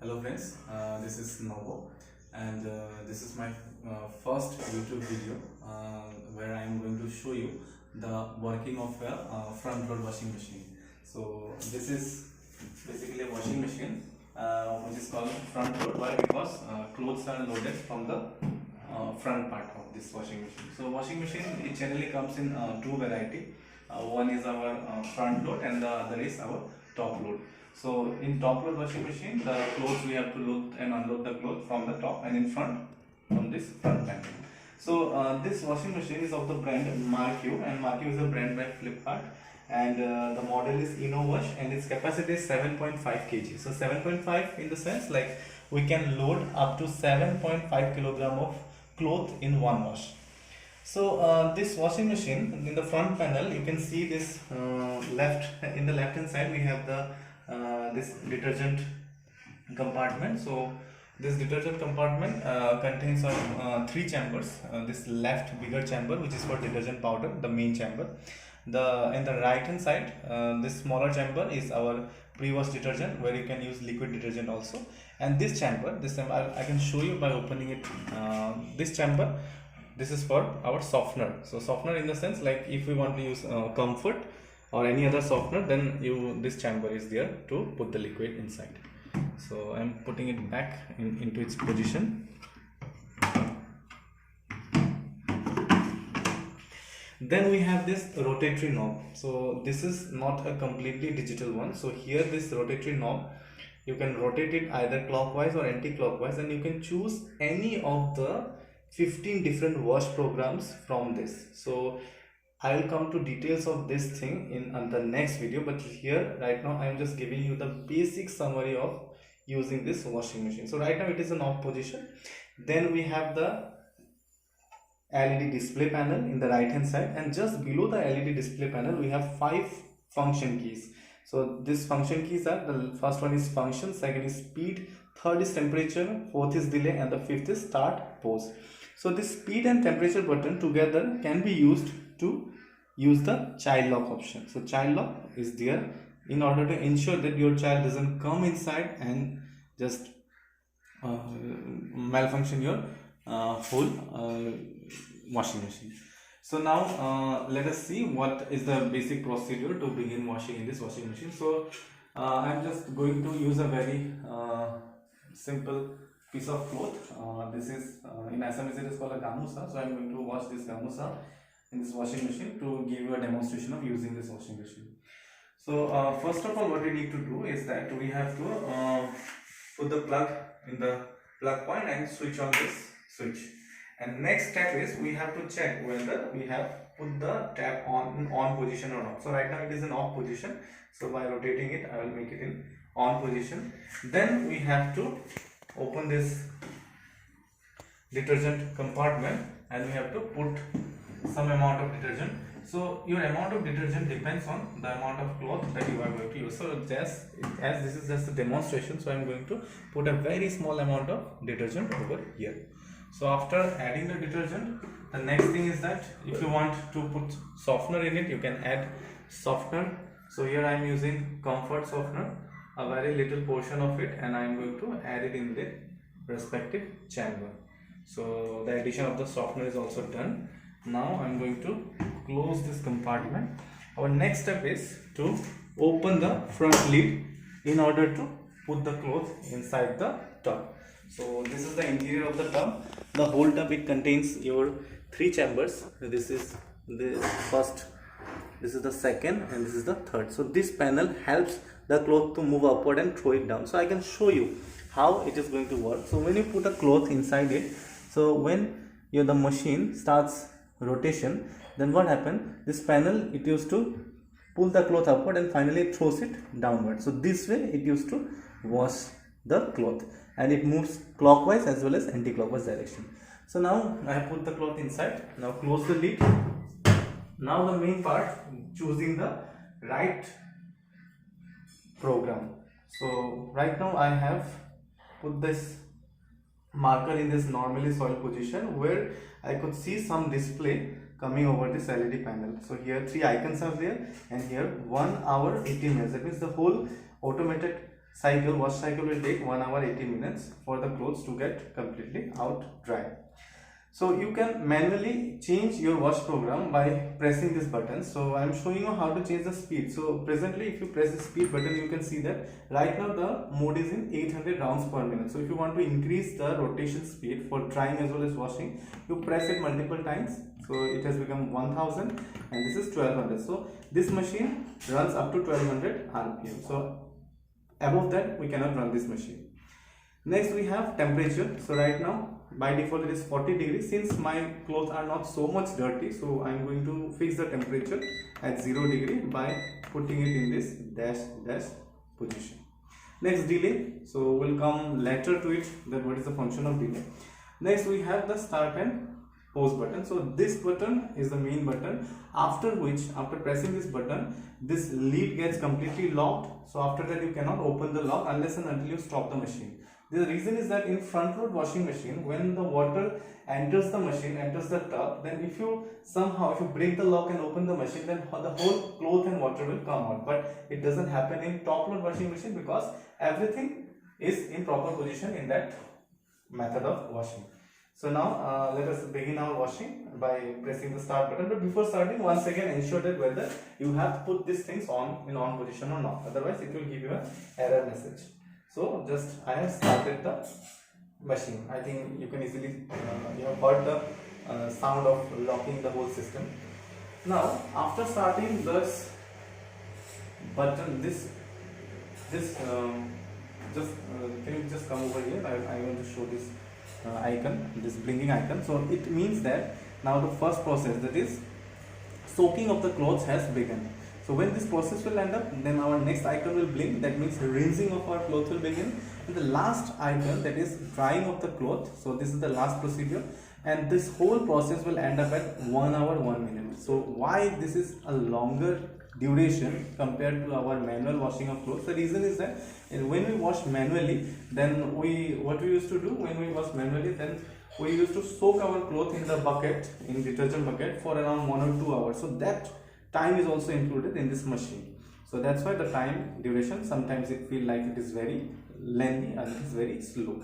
Hello friends, this is Novo, and this is my first YouTube video where I am going to show you the working of a front load washing machine. So this is basically a washing machine which is called front load. Why? Because clothes are loaded from the front part of this washing machine. So washing machine, it generally comes in two variety. One is our front load and the other is our top load. So in top load washing machine, the clothes we have to load and unload the clothes from the top, and in front from this front panel. So this washing machine is of the brand Marque, and Marque is a brand by Flipkart, and the model is InnoWash, and its capacity is 7.5 kg. So 7.5 in the sense like we can load up to 7.5 kilogram of cloth in one wash. So this washing machine, in the front panel you can see this in the left hand side we have the this detergent compartment. So this detergent compartment contains of three chambers. This left bigger chamber, which is for detergent powder, the main chamber. In the right hand side, this smaller chamber is our pre-wash detergent, where you can use liquid detergent also. And this chamber, I can show you by opening it. This chamber, this is for our softener. So softener in the sense like if we want to use Comfort or any other softener, then this chamber is there to put the liquid inside. So I'm putting it back into its position. Then we have this rotatory knob. So this is not a completely digital one. So here this rotatory knob, you can rotate it either clockwise or anti-clockwise, and you can choose any of the 15 different wash programs from this. So I will come to details of this thing in the next video, but here right now I am just giving you the basic summary of using this washing machine. So right now it is in off position. Then we have the LED display panel in the right hand side, and just below the LED display panel we have 5 function keys. So these function keys are, the first one is function, second is speed, third is temperature, fourth is delay, and the fifth is start pause. So this speed and temperature button together can be used to use the child lock option. So child lock is there in order to ensure that your child doesn't come inside and just malfunction your whole washing machine. So now let us see what is the basic procedure to begin washing in this washing machine. So I'm just going to use a very simple piece of cloth. This is in Assamese it is called a gamusa. So I'm going to wash this gamusa in this washing machine to give you a demonstration of using this washing machine. So first of all, what we need to do is that we have to put the plug in the plug point and switch on this switch. And next step is we have to check whether we have put the tap on position or not. So right now it is in off position. So by rotating it, I will make it in on position. Then we have to open this detergent compartment and we have to put some amount of detergent. So your amount of detergent depends on the amount of cloth that you are going to use. So as this is just a demonstration, so I am going to put a very small amount of detergent over here. So after adding the detergent, the next thing is that if you want to put softener in it, you can add softener. So here I am using Comfort softener, a very little portion of it, and I am going to add it in the respective chamber. So the addition of the softener is also done. Now I am going to close this compartment. Our next step is to open the front lid in order to put the cloth inside the tub. So this is the interior of the tub. The whole tub, it contains your 3 chambers. This is the first, this is the second, and this is the third. So this panel helps the cloth to move upward and throw it down. So I can show you how it is going to work. So when you put a cloth inside it, so when the machine starts rotation, then what happens, this panel, it used to pull the cloth upward and finally it throws it downward. So this way it used to wash the cloth, and it moves clockwise as well as anti-clockwise direction. So now I have put the cloth inside. Now close the lid. Now the main part, choosing the right program. So right now I have put this marker in this normally soiled position where I could see some display coming over this LED panel. So here 3 icons are there, and here 1 hour 18 minutes. That means the whole automated wash cycle will take 1 hour 80 minutes for the clothes to get completely out dry. So you can manually change your wash program by pressing this button. So I am showing you how to change the speed. So presently if you press the speed button, you can see that right now the mode is in 800 rounds per minute. So if you want to increase the rotation speed for drying as well as washing, you press it multiple times. So it has become 1000 and this is 1200. So this machine runs up to 1200 RPM. So above that we cannot run this machine. Next we have temperature. So right now by default it is 40 degrees. Since my clothes are not so much dirty, so I am going to fix the temperature at 0 degree by putting it in this dash position. Next, delay. So we'll come later to it, that what is the function of delay. Next we have the start and pause button. So this button is the main button, after which, after pressing this button, this lid gets completely locked. So after that you cannot open the lock unless and until you stop the machine. The reason is that in front load washing machine, when the water enters the machine, enters the tub, then if you break the lock and open the machine, then the whole cloth and water will come out. But it doesn't happen in top load washing machine because everything is in proper position in that method of washing. So now let us begin our washing by pressing the start button. But before starting, once again ensure that whether you have put these things in on position or not. Otherwise it will give you an error message. So just I have started the machine. I think you can easily you have heard the sound of locking the whole system. Now after starting this button, can you just come over here? I want to show this icon, this blinking icon. So it means that now the first process, that is soaking of the clothes, has begun. So when this process will end up, then our next icon will blink, that means rinsing of our cloth will begin. And the last icon, that is drying of the cloth. So this is the last procedure, and this whole process will end up at 1 hour 1 minute. So why this is a longer duration compared to our manual washing of clothes? The reason is that when we wash manually, then what we used to do when we wash manually, then we used to soak our cloth in the bucket, in detergent bucket, for around 1 or 2 hours. So that time is also included in this machine. So that's why the time duration, sometimes it feels like it is very lengthy and it is very slow.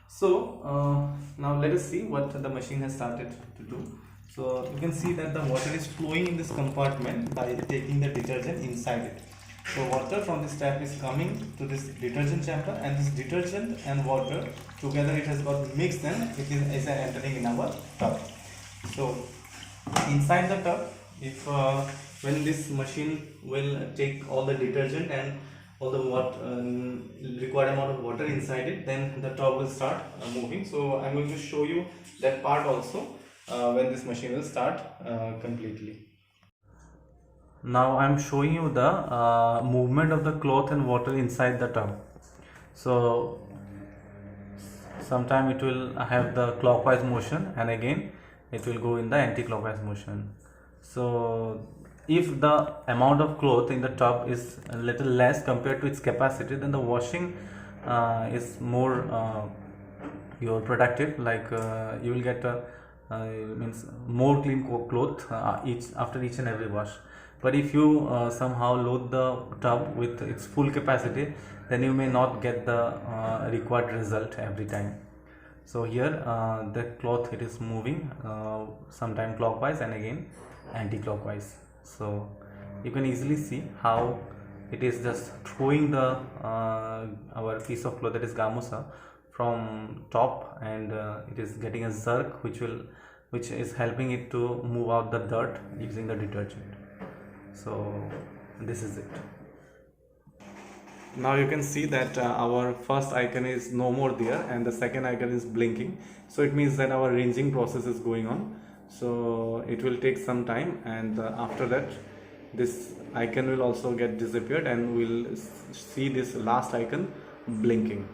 So now let us see what the machine has started to do. So you can see that the water is flowing in this compartment by taking the detergent inside it. So water from this tap is coming to this detergent chamber, and this detergent and water together, it has got mixed and it is entering in our tub. So inside the tub, if when this machine will take all the detergent and all the required amount of water inside it, then the tub will start moving. So I'm going to show you that part also when this machine will start completely. Now I'm showing you the movement of the cloth and water inside the tub. So sometime it will have the clockwise motion, and again it will go in the anti-clockwise motion. So if the amount of cloth in the tub is a little less compared to its capacity, then the washing is more your productive, like you will get means more clean cloth after each and every wash. But if you somehow load the tub with its full capacity, then you may not get the required result every time. So here the cloth, it is moving sometime clockwise and again anti-clockwise. So you can easily see how it is just throwing the our piece of cloth, that is gamusa, from top, and it is getting a jerk which is helping it to move out the dirt using the detergent. So this is it. Now you can see that our first icon is no more there and the second icon is blinking. So it means that our rinsing process is going on. So it will take some time, and after that this icon will also get disappeared and we'll see this last icon blinking.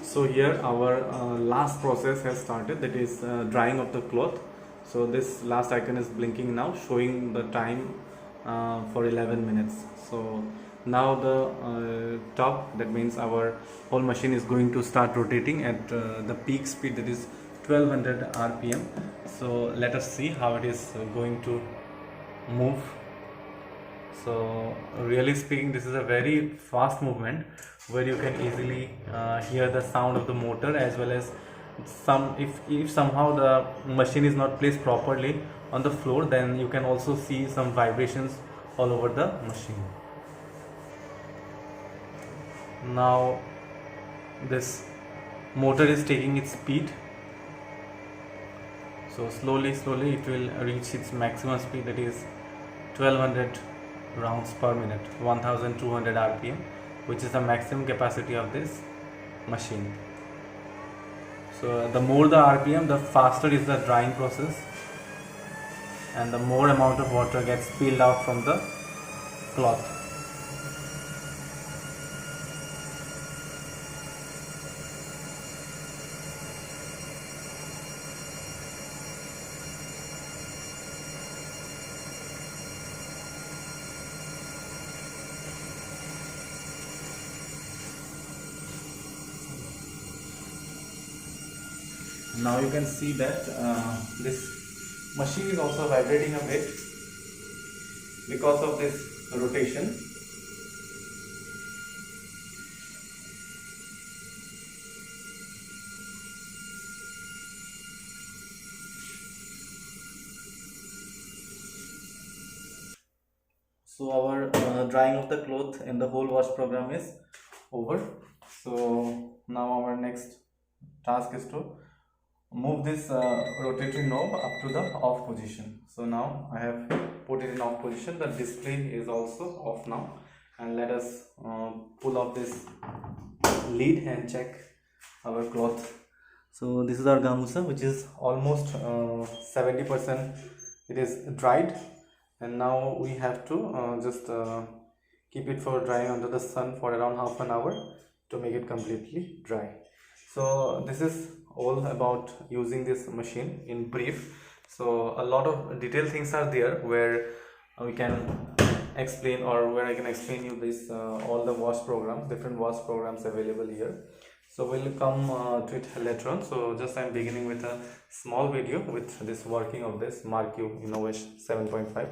So here our last process has started, that is drying of the cloth. So this last icon is blinking now, showing the time for 11 minutes. So now the top, that means our whole machine is going to start rotating at the peak speed, that is 1200 RPM. So let us see how it is going to move. So really speaking, this is a very fast movement where you can easily hear the sound of the motor, as well as some, if somehow the machine is not placed properly on the floor, then you can also see some vibrations all over the machine. Now this motor is taking its speed, so slowly it will reach its maximum speed, that is 1200 rounds per minute, 1200 rpm, which is the maximum capacity of this machine. So the more the rpm, the faster is the drying process, and the more amount of water gets spilled out from the cloth. Now you can see that this machine is also vibrating a bit because of this rotation. So our drying of the cloth in the whole wash program is over. So now our next task is to move this rotatory knob up to the off position. So now I have put it in off position. The display is also off now, and let us pull off this lid and check our cloth. So this is our gamusa, which is almost 70% it is dried, and now we have to just keep it for drying under the sun for around half an hour to make it completely dry. So this is all about using this machine in brief. So a lot of detailed things are there where we can explain, or where I can explain you this all the wash programs, different wash programs available here. So we'll come to it later on. So just I'm beginning with a small video with this working of this Marq Innovash 7.5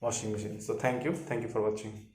washing machine. So thank you for watching.